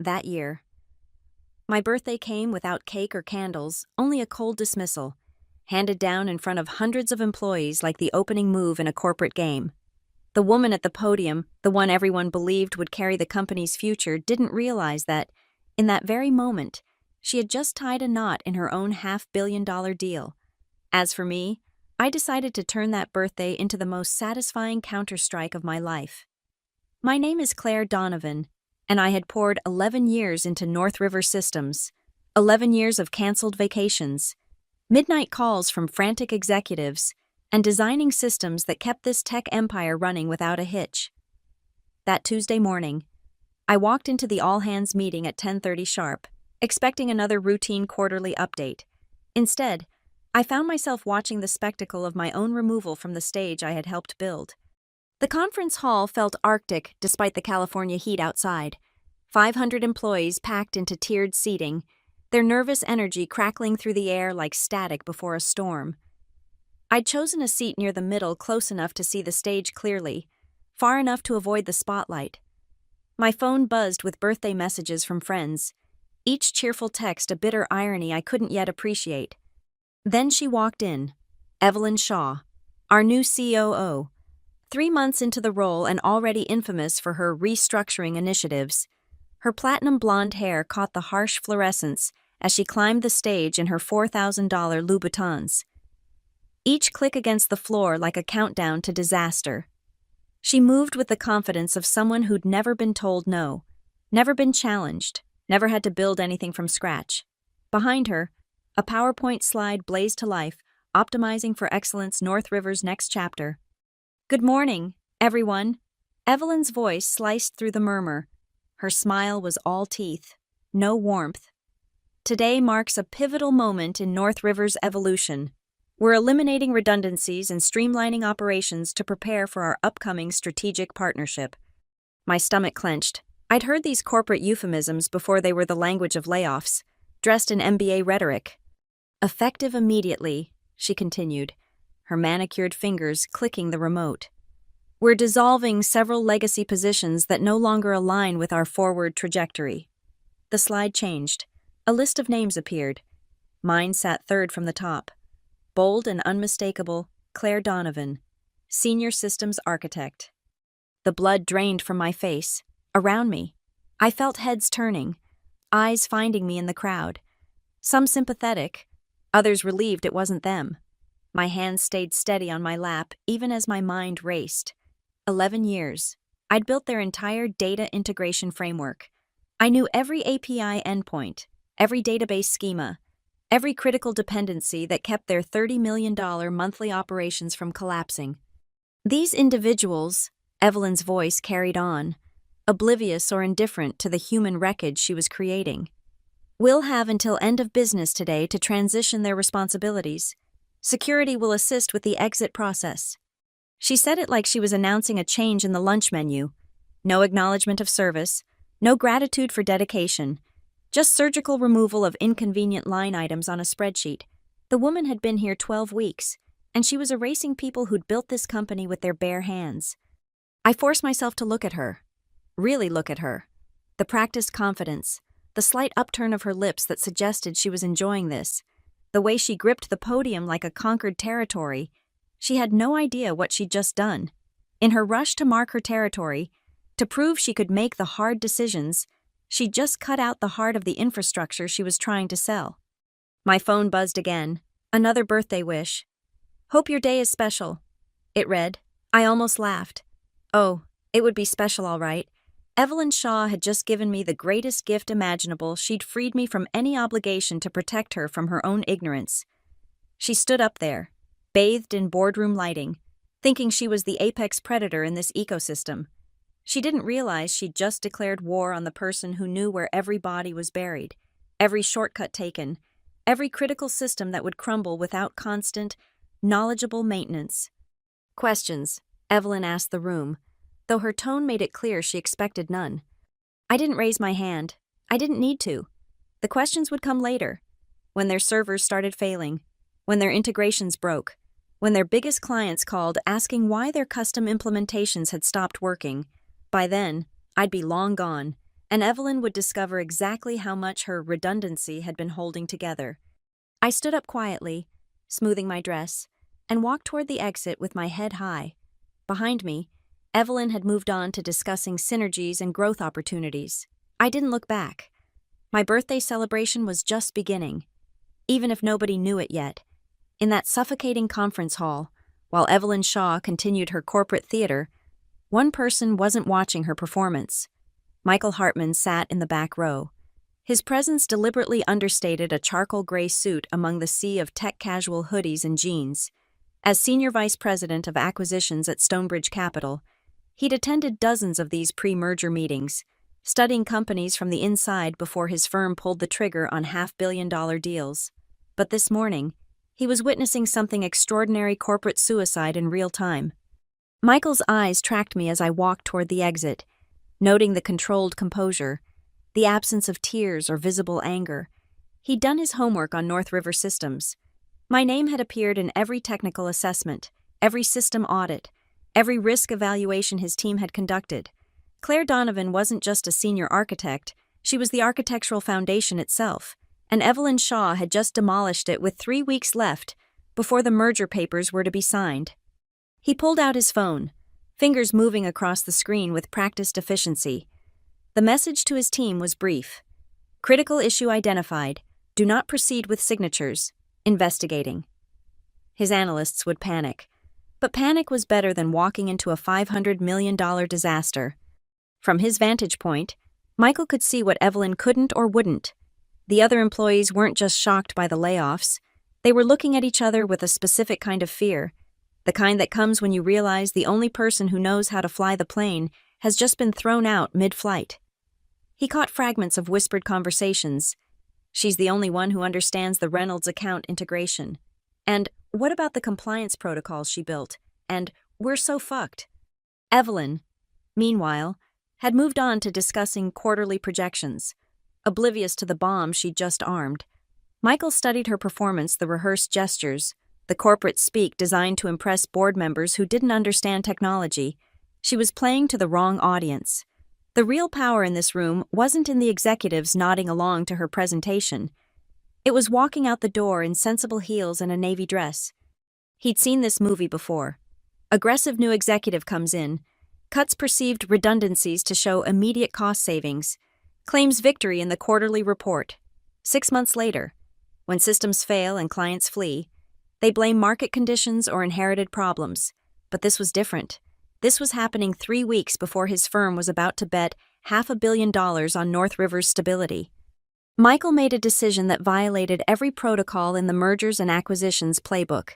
that year. My birthday came without cake or candles, only a cold dismissal, handed down in front of hundreds of employees like the opening move in a corporate game. The woman at the podium, the one everyone believed would carry the company's future, didn't realize that, in that very moment, she had just tied a knot in her own $500 million deal. As for me, I decided to turn that birthday into the most satisfying counterstrike of my life. My name is Claire Donovan, and I had poured 11 years into North River Systems, 11 years of canceled vacations, midnight calls from frantic executives, and designing systems that kept this tech empire running without a hitch. That Tuesday morning, I walked into the all-hands meeting at 10:30 sharp, expecting another routine quarterly update. Instead, I found myself watching the spectacle of my own removal from the stage I had helped build. The conference hall felt arctic despite the California heat outside. 500 employees packed into tiered seating, their nervous energy crackling through the air like static before a storm. I'd chosen a seat near the middle, close enough to see the stage clearly, far enough to avoid the spotlight. My phone buzzed with birthday messages from friends, each cheerful text a bitter irony I couldn't yet appreciate. Then she walked in, Evelyn Shaw, our new COO, 3 months into the role and already infamous for her restructuring initiatives. Her platinum blonde hair caught the harsh fluorescence as she climbed the stage in her $4,000 Louboutins, each click against the floor like a countdown to disaster. She moved with the confidence of someone who'd never been told no, never been challenged, never had to build anything from scratch. Behind her, a PowerPoint slide blazed to life, optimizing for excellence North River's next chapter. "Good morning, everyone." Evelyn's voice sliced through the murmur. Her smile was all teeth, no warmth. "Today marks a pivotal moment in North River's evolution. We're eliminating redundancies and streamlining operations to prepare for our upcoming strategic partnership." My stomach clenched. I'd heard these corporate euphemisms before they were the language of layoffs, dressed in MBA rhetoric. "Effective immediately," she continued, her manicured fingers clicking the remote. "We're dissolving several legacy positions that no longer align with our forward trajectory." The slide changed. A list of names appeared. Mine sat third from the top. Bold and unmistakable, Claire Donovan, Senior Systems Architect. The blood drained from my face. Around me, I felt heads turning, eyes finding me in the crowd. Some sympathetic, others relieved it wasn't them. My hands stayed steady on my lap even as my mind raced. 11 years. I'd built their entire data integration framework. I knew every API endpoint, every database schema, every critical dependency that kept their $30 million monthly operations from collapsing. These individuals, Evelyn's voice carried on, oblivious or indifferent to the human wreckage she was creating, will have until end of business today to transition their responsibilities. Security will assist with the exit process. She said it like she was announcing a change in the lunch menu. No acknowledgement of service, no gratitude for dedication, just surgical removal of inconvenient line items on a spreadsheet. The woman had been here 12 weeks, and she was erasing people who'd built this company with their bare hands. I forced myself to look at her. Really look at her. The practiced confidence, the slight upturn of her lips that suggested she was enjoying this, the way she gripped the podium like a conquered territory. She had no idea what she'd just done. In her rush to mark her territory, to prove she could make the hard decisions, she just cut out the heart of the infrastructure she was trying to sell. My phone buzzed again. Another birthday wish. "Hope your day is special," it read. I almost laughed. Oh, it would be special all right. Evelyn Shaw had just given me the greatest gift imaginable. She'd freed me from any obligation to protect her from her own ignorance. She stood up there, bathed in boardroom lighting, thinking she was the apex predator in this ecosystem. She didn't realize she'd just declared war on the person who knew where every body was buried, every shortcut taken, every critical system that would crumble without constant, knowledgeable maintenance. "Questions?" Evelyn asked the room, though her tone made it clear she expected none. I didn't raise my hand. I didn't need to. The questions would come later, when their servers started failing, when their integrations broke, when their biggest clients called asking why their custom implementations had stopped working. By then, I'd be long gone, and Evelyn would discover exactly how much her redundancy had been holding together. I stood up quietly, smoothing my dress, and walked toward the exit with my head high. Behind me, Evelyn had moved on to discussing synergies and growth opportunities. I didn't look back. My birthday celebration was just beginning, even if nobody knew it yet. In that suffocating conference hall, while Evelyn Shaw continued her corporate theater, one person wasn't watching her performance. Michael Hartman sat in the back row. His presence deliberately understated a charcoal gray suit among the sea of tech-casual hoodies and jeans. As Senior Vice President of Acquisitions at Stonebridge Capital, he'd attended dozens of these pre-merger meetings, studying companies from the inside before his firm pulled the trigger on half-billion-dollar deals. But this morning, he was witnessing something extraordinary: corporate suicide in real time. Michael's eyes tracked me as I walked toward the exit, noting the controlled composure, the absence of tears or visible anger. He'd done his homework on North River Systems. My name had appeared in every technical assessment, every system audit, every risk evaluation his team had conducted. Claire Donovan wasn't just a senior architect, she was the architectural foundation itself, and Evelyn Shaw had just demolished it with 3 weeks left before the merger papers were to be signed. He pulled out his phone, fingers moving across the screen with practiced efficiency. The message to his team was brief. Critical issue identified. Do not proceed with signatures. Investigating. His analysts would panic. But panic was better than walking into a $500 million disaster. From his vantage point, Michael could see what Evelyn couldn't or wouldn't. The other employees weren't just shocked by the layoffs. They were looking at each other with a specific kind of fear, the kind that comes when you realize the only person who knows how to fly the plane has just been thrown out mid-flight. He caught fragments of whispered conversations. She's the only one who understands the Reynolds account integration. And what about the compliance protocols she built? And we're so fucked. Evelyn, meanwhile, had moved on to discussing quarterly projections, oblivious to the bomb she'd just armed. Michael studied her performance, the rehearsed gestures, the corporate speak designed to impress board members who didn't understand technology. She was playing to the wrong audience. The real power in this room wasn't in the executives nodding along to her presentation. It was walking out the door in sensible heels and a navy dress. He'd seen this movie before. Aggressive new executive comes in, cuts perceived redundancies to show immediate cost savings, claims victory in the quarterly report. 6 months later, when systems fail and clients flee, they blame market conditions or inherited problems. But this was different. This was happening 3 weeks before his firm was about to bet $500 million on North River's stability. Michael made a decision that violated every protocol in the mergers and acquisitions playbook.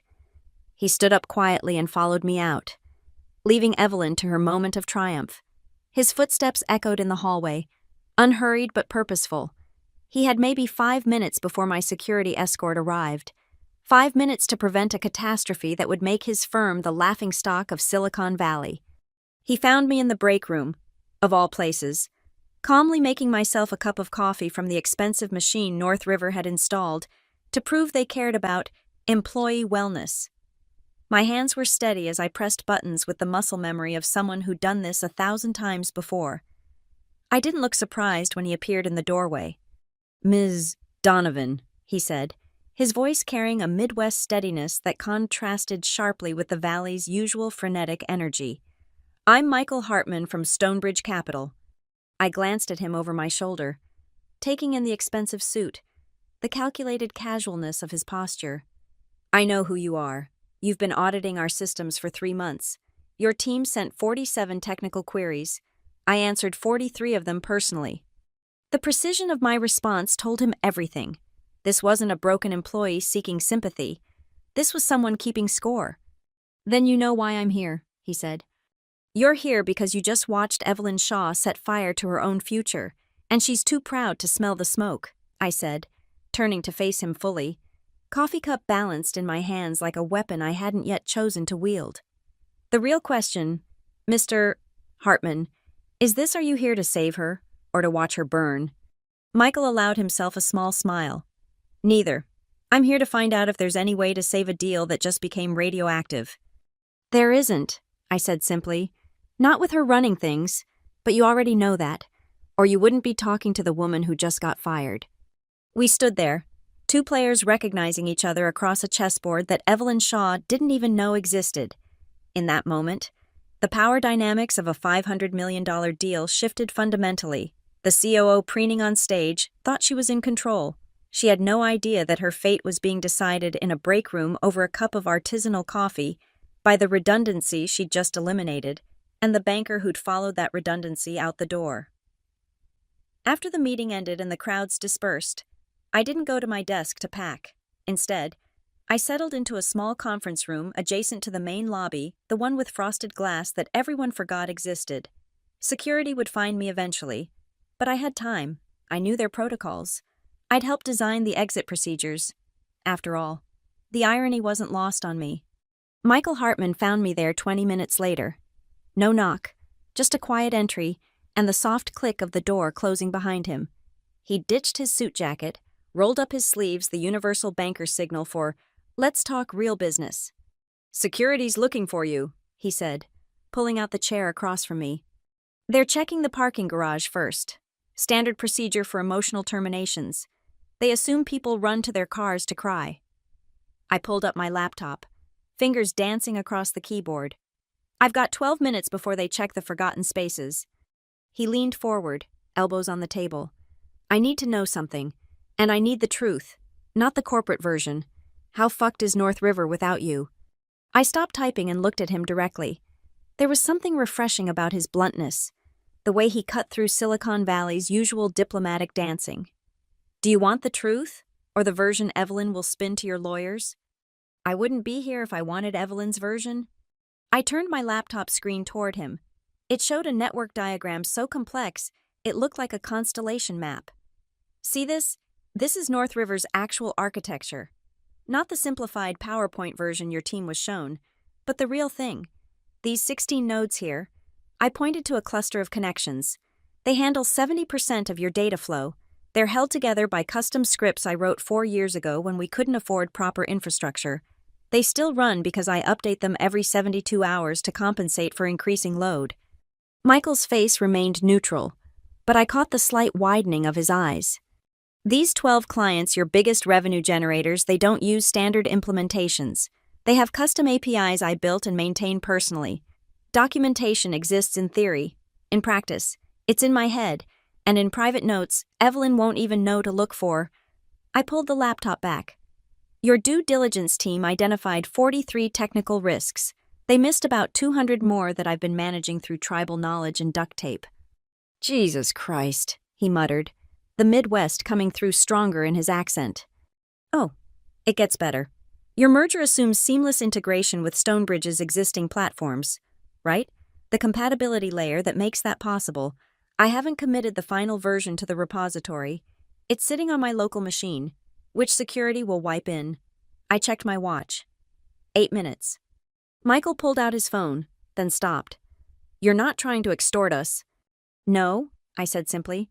He stood up quietly and followed me out, leaving Evelyn to her moment of triumph. His footsteps echoed in the hallway, unhurried but purposeful. He had maybe 5 minutes before my security escort arrived. 5 minutes to prevent a catastrophe that would make his firm the laughingstock of Silicon Valley. He found me in the break room, of all places, calmly making myself a cup of coffee from the expensive machine North River had installed to prove they cared about employee wellness. My hands were steady as I pressed buttons with the muscle memory of someone who'd done this 1,000 times before. I didn't look surprised when he appeared in the doorway. "Ms. Donovan," he said, his voice carrying a Midwest steadiness that contrasted sharply with the Valley's usual frenetic energy. "I'm Michael Hartman from Stonebridge Capital." I glanced at him over my shoulder, taking in the expensive suit, the calculated casualness of his posture. "I know who you are. You've been auditing our systems for 3 months. Your team sent 47 technical queries. I answered 43 of them personally." The precision of my response told him everything. This wasn't a broken employee seeking sympathy. This was someone keeping score. "Then you know why I'm here," he said. "You're here because you just watched Evelyn Shaw set fire to her own future, and she's too proud to smell the smoke," I said, turning to face him fully, coffee cup balanced in my hands like a weapon I hadn't yet chosen to wield. "The real question, Mr. Hartman, is this: are you here to save her, or to watch her burn?" Michael allowed himself a small smile. "Neither. I'm here to find out if there's any way to save a deal that just became radioactive." "There isn't," I said simply. "Not with her running things, but you already know that. or you wouldn't be talking to the woman who just got fired. We stood there, two players recognizing each other across a chessboard that Evelyn Shaw didn't even know existed. In that moment, the power dynamics of a $500 million deal shifted fundamentally. The COO preening on stage thought she was in control. She had no idea that her fate was being decided in a break room over a cup of artisanal coffee by the redundancy she'd just eliminated, and the banker who'd followed that redundancy out the door. After the meeting ended and the crowds dispersed, I didn't go to my desk to pack. Instead, I settled into a small conference room adjacent to the main lobby, the one with frosted glass that everyone forgot existed. Security would find me eventually, but I had time. I knew their protocols. I'd helped design the exit procedures. After all, the irony wasn't lost on me. Michael Hartman found me there 20 minutes later. No knock, just a quiet entry and the soft click of the door closing behind him. He ditched his suit jacket, rolled up his sleeves, the universal banker signal for, "Let's talk real business." "Security's looking for you," he said, pulling out the chair across from me. "They're checking the parking garage first. Standard procedure for emotional terminations. They assume people run to their cars to cry." I pulled up my laptop, fingers dancing across the keyboard. "I've got 12 minutes before they check the forgotten spaces." He leaned forward, elbows on the table. "I need to know something, and I need the truth, not the corporate version. How fucked is North River without you?" I stopped typing and looked at him directly. There was something refreshing about his bluntness, the way he cut through Silicon Valley's usual diplomatic dancing. "Do you want the truth, or the version Evelyn will spin to your lawyers?" "I wouldn't be here if I wanted Evelyn's version." I turned my laptop screen toward him. It showed a network diagram so complex it looked like a constellation map. "See this? This is North River's actual architecture. Not the simplified PowerPoint version your team was shown, but the real thing. These 16 nodes here." I pointed to a cluster of connections. "They handle 70% of your data flow. They're held together by custom scripts I wrote 4 years ago when we couldn't afford proper infrastructure. They still run because I update them every 72 hours to compensate for increasing load." Michael's face remained neutral, but I caught the slight widening of his eyes. "These 12 clients, your biggest revenue generators, they don't use standard implementations. They have custom APIs I built and maintain personally. Documentation exists in theory. In practice, it's in my head, and in private notes, Evelyn won't even know to look for." I pulled the laptop back. "Your due diligence team identified 43 technical risks. They missed about 200 more that I've been managing through tribal knowledge and duct tape." "Jesus Christ," he muttered, the Midwest coming through stronger in his accent. "Oh, it gets better. Your merger assumes seamless integration with Stonebridge's existing platforms, right? The compatibility layer that makes that possible. I haven't committed the final version to the repository. It's sitting on my local machine, which security will wipe in." I checked my watch. 8 minutes. Michael pulled out his phone, then stopped. "You're not trying to extort us." "No," I said simply.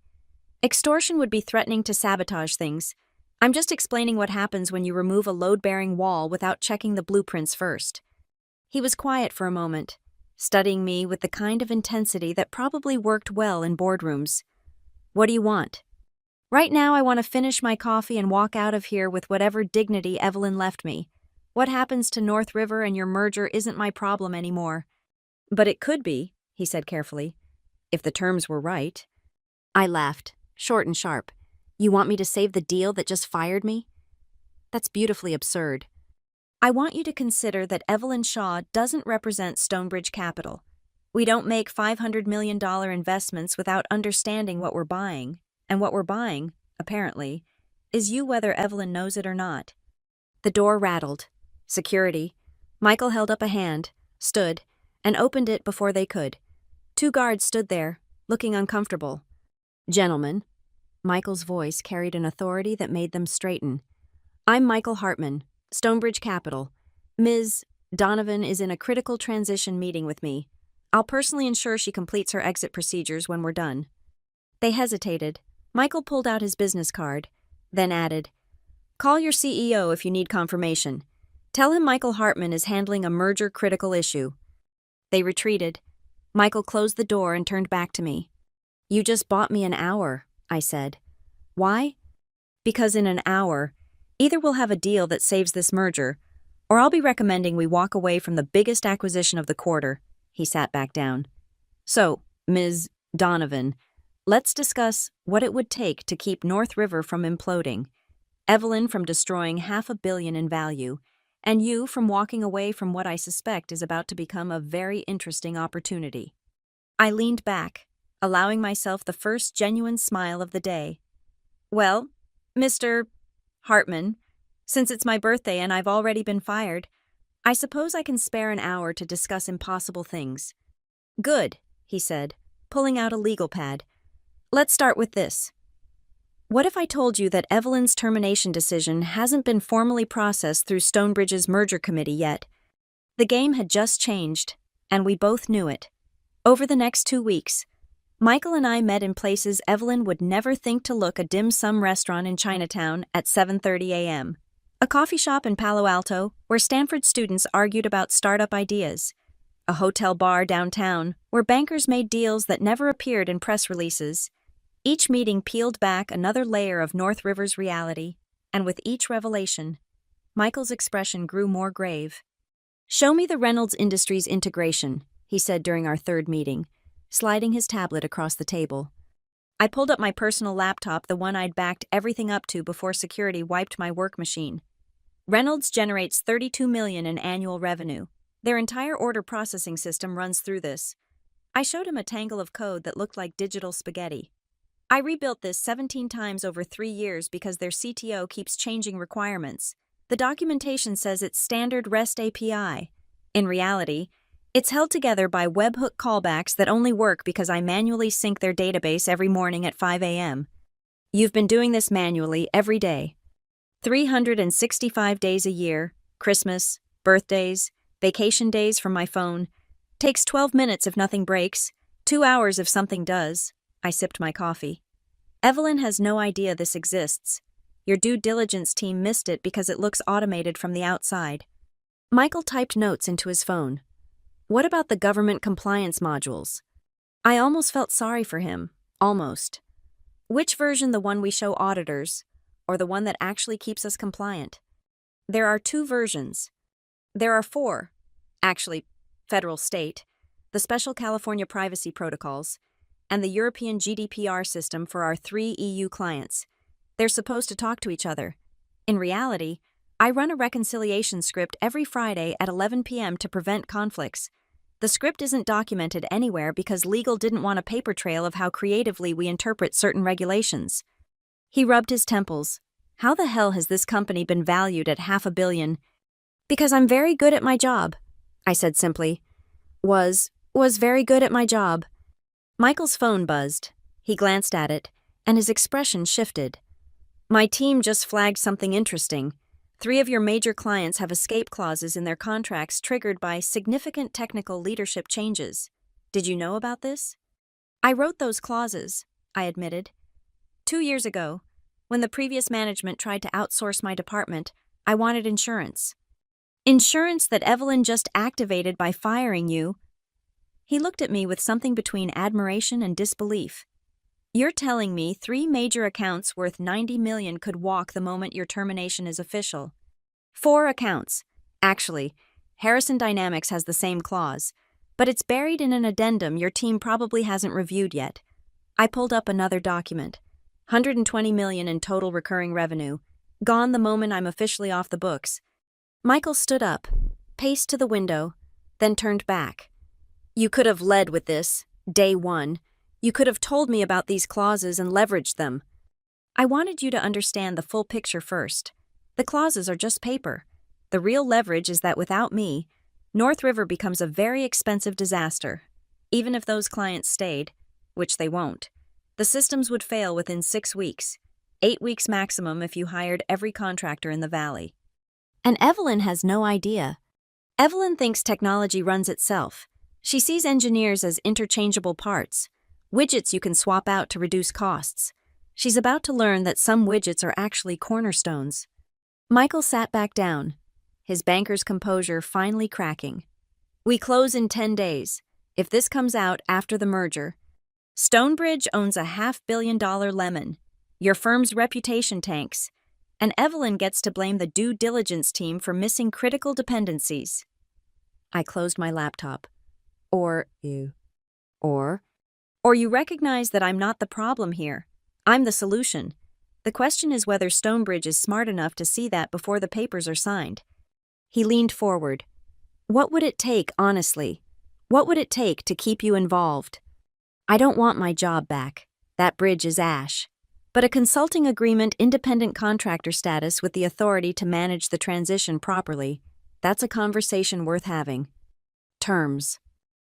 "Extortion would be threatening to sabotage things. I'm just explaining what happens when you remove a load-bearing wall without checking the blueprints first." He was quiet for a moment, studying me with the kind of intensity that probably worked well in boardrooms. "What do you want?" "Right now I want to finish my coffee and walk out of here with whatever dignity Evelyn left me. What happens to North River and your merger isn't my problem anymore." "But it could be," he said carefully, "if the terms were right." I laughed, short and sharp. "You want me to save the deal that just fired me?" "That's beautifully absurd. I want you to consider that Evelyn Shaw doesn't represent Stonebridge Capital. We don't make $500 million investments without understanding what we're buying, and what we're buying, apparently, is you whether Evelyn knows it or not." The door rattled. Security. Michael held up a hand, stood, and opened it before they could. 2 guards stood there, looking uncomfortable. "Gentlemen," Michael's voice carried an authority that made them straighten. "I'm Michael Hartman, Stonebridge Capital. Ms. Donovan is in a critical transition meeting with me. I'll personally ensure she completes her exit procedures when we're done." They hesitated. Michael pulled out his business card, then added, "Call your CEO if you need confirmation. Tell him Michael Hartman is handling a merger-critical issue." They retreated. Michael closed the door and turned back to me. You just bought me an hour, I said. Why? Because in an hour, either we'll have a deal that saves this merger, or I'll be recommending we walk away from the biggest acquisition of the quarter. He sat back down. So, Ms. Donovan, let's discuss what it would take to keep North River from imploding, Evelyn from destroying $500 million in value, and you from walking away from what I suspect is about to become a very interesting opportunity. I leaned back, allowing myself the first genuine smile of the day. Well, Mr. Hartman, since it's my birthday and I've already been fired, I suppose I can spare an hour to discuss impossible things. Good, he said, pulling out a legal pad. Let's start with this. What if I told you that Evelyn's termination decision hasn't been formally processed through Stonebridge's merger committee yet? The game had just changed, and we both knew it. Over the next 2 weeks, Michael and I met in places Evelyn would never think to look: a dim sum restaurant in Chinatown at 7:30 a.m., a coffee shop in Palo Alto where Stanford students argued about startup ideas, a hotel bar downtown where bankers made deals that never appeared in press releases. Each meeting peeled back another layer of North River's reality, and with each revelation, Michael's expression grew more grave. Show me the Reynolds Industries integration, he said during our third meeting, sliding his tablet across the table. I pulled up my personal laptop, the one I'd backed everything up to before security wiped my work machine. Reynolds generates $32 million in annual revenue. Their entire order processing system runs through this. I showed him a tangle of code that looked like digital spaghetti. I rebuilt this 17 times over 3 years because their CTO keeps changing requirements. The documentation says it's standard REST API. In reality, it's held together by webhook callbacks that only work because I manually sync their database every morning at 5 a.m. You've been doing this manually every day. 365 days a year, Christmas, birthdays, vacation days from my phone. Takes 12 minutes if nothing breaks, 2 hours if something does. I sipped my coffee. Evelyn has no idea this exists. Your due diligence team missed it because it looks automated from the outside. Michael typed notes into his phone. What about the government compliance modules? I almost felt sorry for him. Almost. Which version, the one we show auditors, or the one that actually keeps us compliant? There are 2 versions. There are 4. Actually, federal state, the Special California Privacy Protocols, and the European GDPR system for our 3 EU clients. They're supposed to talk to each other. In reality, I run a reconciliation script every Friday at 11 p.m. to prevent conflicts. The script isn't documented anywhere because legal didn't want a paper trail of how creatively we interpret certain regulations. He rubbed his temples. How the hell has this company been valued at $500 million? Because I'm very good at my job, I said simply. Was very good at my job. Michael's phone buzzed. He glanced at it, and his expression shifted. My team just flagged something interesting. 3 of your major clients have escape clauses in their contracts triggered by significant technical leadership changes. Did you know about this? I wrote those clauses, I admitted. 2 years ago, when the previous management tried to outsource my department, I wanted insurance. Insurance that Evelyn just activated by firing you. He looked at me with something between admiration and disbelief. You're telling me 3 major accounts worth $90 million could walk the moment your termination is official? 4 accounts. Actually, Harrison Dynamics has the same clause, but it's buried in an addendum your team probably hasn't reviewed yet. I pulled up another document. $120 million in total recurring revenue. Gone the moment I'm officially off the books. Michael stood up, paced to the window, then turned back. You could have led with this, day 1. You could have told me about these clauses and leveraged them. I wanted you to understand the full picture first. The clauses are just paper. The real leverage is that without me, North River becomes a very expensive disaster. Even if those clients stayed, which they won't, the systems would fail within 6 weeks, 8 weeks maximum if you hired every contractor in the valley. And Evelyn has no idea. Evelyn thinks technology runs itself. She sees engineers as interchangeable parts, widgets you can swap out to reduce costs. She's about to learn that some widgets are actually cornerstones. Michael sat back down, his banker's composure finally cracking. We close in 10 days. If this comes out after the merger, Stonebridge owns a $500 million lemon. Your firm's reputation tanks. And Evelyn gets to blame the due diligence team for missing critical dependencies. I closed my laptop. Or you recognize that I'm not the problem here. I'm the solution. The question is whether Stonebridge is smart enough to see that before the papers are signed. He leaned forward. What would it take, honestly? What would it take to keep you involved? I don't want my job back. That bridge is ash. But a consulting agreement, independent contractor status with the authority to manage the transition properly, that's a conversation worth having. Terms.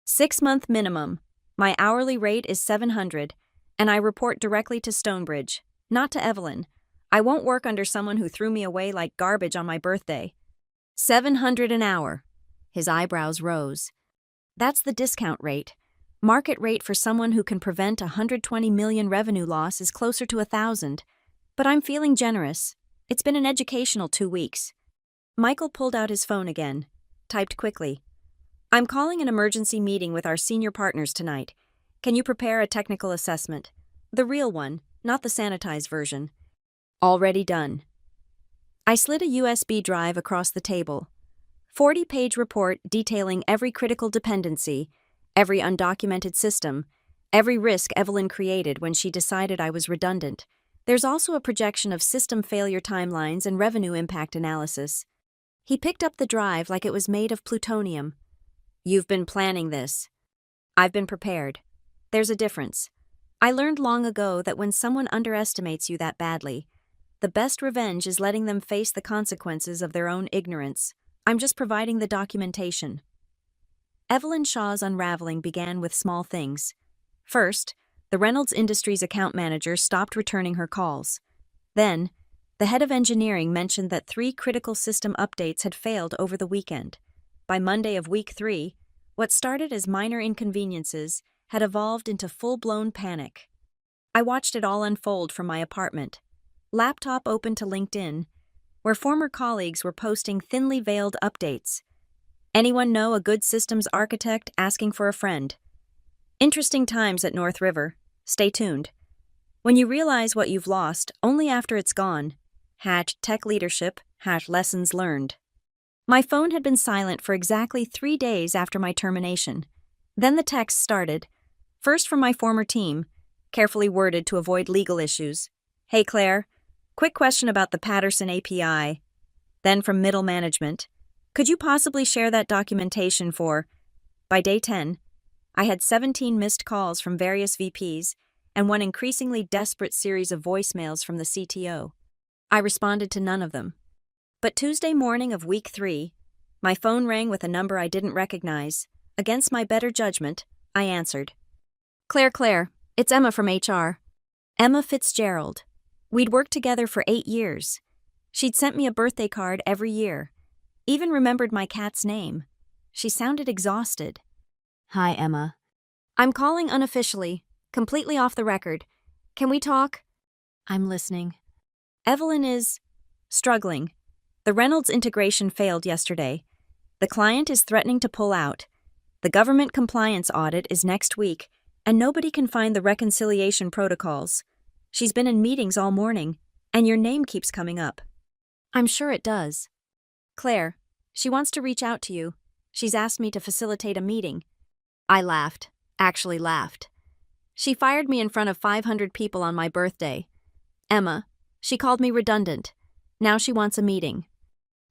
6-month minimum. My hourly rate is $700, and I report directly to Stonebridge, not to Evelyn. I won't work under someone who threw me away like garbage on my birthday. $700 an hour. His eyebrows rose. That's the discount rate. Market rate for someone who can prevent $120 million revenue loss is closer to $1,000. But I'm feeling generous. It's been an educational 2 weeks. Michael pulled out his phone again, typed quickly. I'm calling an emergency meeting with our senior partners tonight. Can you prepare a technical assessment? The real one, not the sanitized version. Already done. I slid a USB drive across the table. 40-page report detailing every critical dependency, every undocumented system, every risk Evelyn created when she decided I was redundant. There's also a projection of system failure timelines and revenue impact analysis. He picked up the drive like it was made of plutonium. You've been planning this. I've been prepared. There's a difference. I learned long ago that when someone underestimates you that badly, the best revenge is letting them face the consequences of their own ignorance. I'm just providing the documentation. Evelyn Shaw's unraveling began with small things. First, the Reynolds Industries account manager stopped returning her calls. Then, the head of engineering mentioned that 3 critical system updates had failed over the weekend. By Monday of week 3, what started as minor inconveniences had evolved into full-blown panic. I watched it all unfold from my apartment. Laptop open to LinkedIn, where former colleagues were posting thinly veiled updates. Anyone know a good systems architect asking for a friend? Interesting times at North River. Stay tuned. When you realize what you've lost, only after it's gone. #tech leadership, #lessons learned. My phone had been silent for exactly 3 days after my termination. Then the texts started. First from my former team, carefully worded to avoid legal issues. Hey Claire, quick question about the Patterson API. Then from middle management. Could you possibly share that documentation for... By day 10, I had 17 missed calls from various VPs and one increasingly desperate series of voicemails from the CTO. I responded to none of them. But Tuesday morning of week 3, my phone rang with a number I didn't recognize. Against my better judgment, I answered. Claire, it's Emma from HR. Emma Fitzgerald. We'd worked together for 8 years. She'd sent me a birthday card every year. Even remembered my cat's name. She sounded exhausted. Hi, Emma. I'm calling unofficially, completely off the record. Can we talk? I'm listening. Evelyn is... struggling. The Reynolds integration failed yesterday. The client is threatening to pull out. The government compliance audit is next week, and nobody can find the reconciliation protocols. She's been in meetings all morning, and your name keeps coming up. I'm sure it does. Claire, she wants to reach out to you. She's asked me to facilitate a meeting. I laughed, actually laughed. She fired me in front of 500 people on my birthday. Emma, she called me redundant. Now she wants a meeting.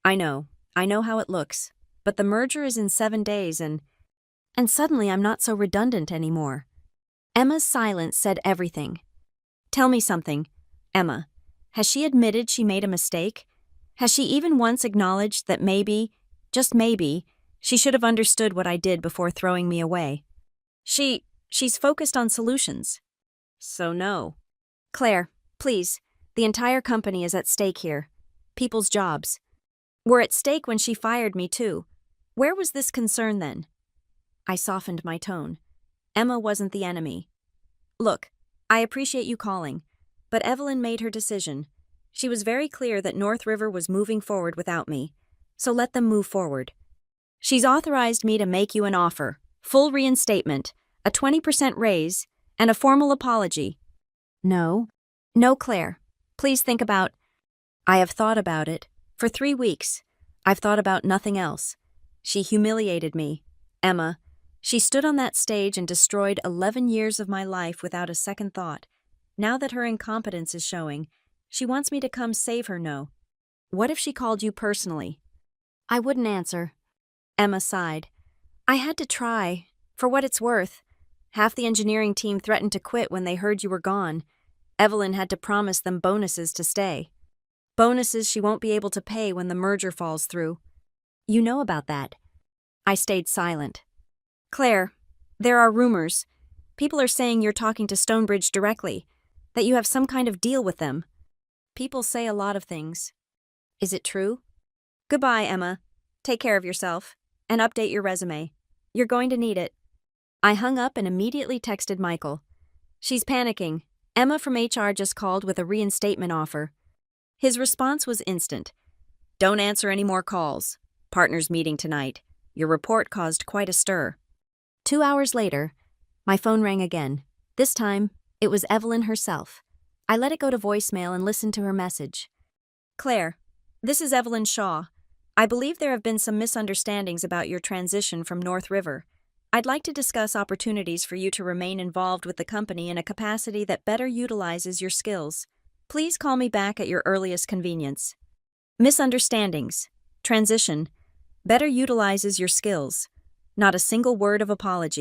I know how it looks, but the merger is in 7 days and suddenly I'm not so redundant anymore. Emma's silence said everything. Tell me something, Emma. Has she admitted she made a mistake? Has she even once acknowledged that maybe, just maybe, she should have understood what I did before throwing me away? She's focused on solutions. So no. Claire, please, the entire company is at stake here. People's jobs. Were at stake when she fired me too. Where was this concern then? I softened my tone. Emma wasn't the enemy. Look, I appreciate you calling, but Evelyn made her decision. She was very clear that North River was moving forward without me, so let them move forward. She's authorized me to make you an offer, full reinstatement, a 20% raise, And a formal apology. No. No, Claire. Please think about. I have thought about it. For 3 weeks. I've thought about nothing else. She humiliated me. Emma. She stood on that stage and destroyed 11 years of my life without a second thought. Now that her incompetence is showing, she wants me to come save her. No. What if she called you personally? I wouldn't answer. Emma sighed. I had to try. For what it's worth. Half the engineering team threatened to quit when they heard you were gone. Evelyn had to promise them bonuses to stay. Bonuses she won't be able to pay when the merger falls through. You know about that. I stayed silent. Claire, there are rumors. People are saying you're talking to Stonebridge directly, that you have some kind of deal with them. People say a lot of things. Is it true? Goodbye, Emma. Take care of yourself, and update your resume. You're going to need it. I hung up and immediately texted Michael. She's panicking. Emma from HR just called with a reinstatement offer. His response was instant. Don't answer any more calls. Partners meeting tonight. Your report caused quite a stir. 2 hours later, my phone rang again. This time, it was Evelyn herself. I let it go to voicemail and listened to her message. Claire, this is Evelyn Shaw. I believe there have been some misunderstandings about your transition from North River. I'd like to discuss opportunities for you to remain involved with the company in a capacity that better utilizes your skills. Please call me back at your earliest convenience. Misunderstandings. Transition. Better utilizes your skills. Not a single word of apology.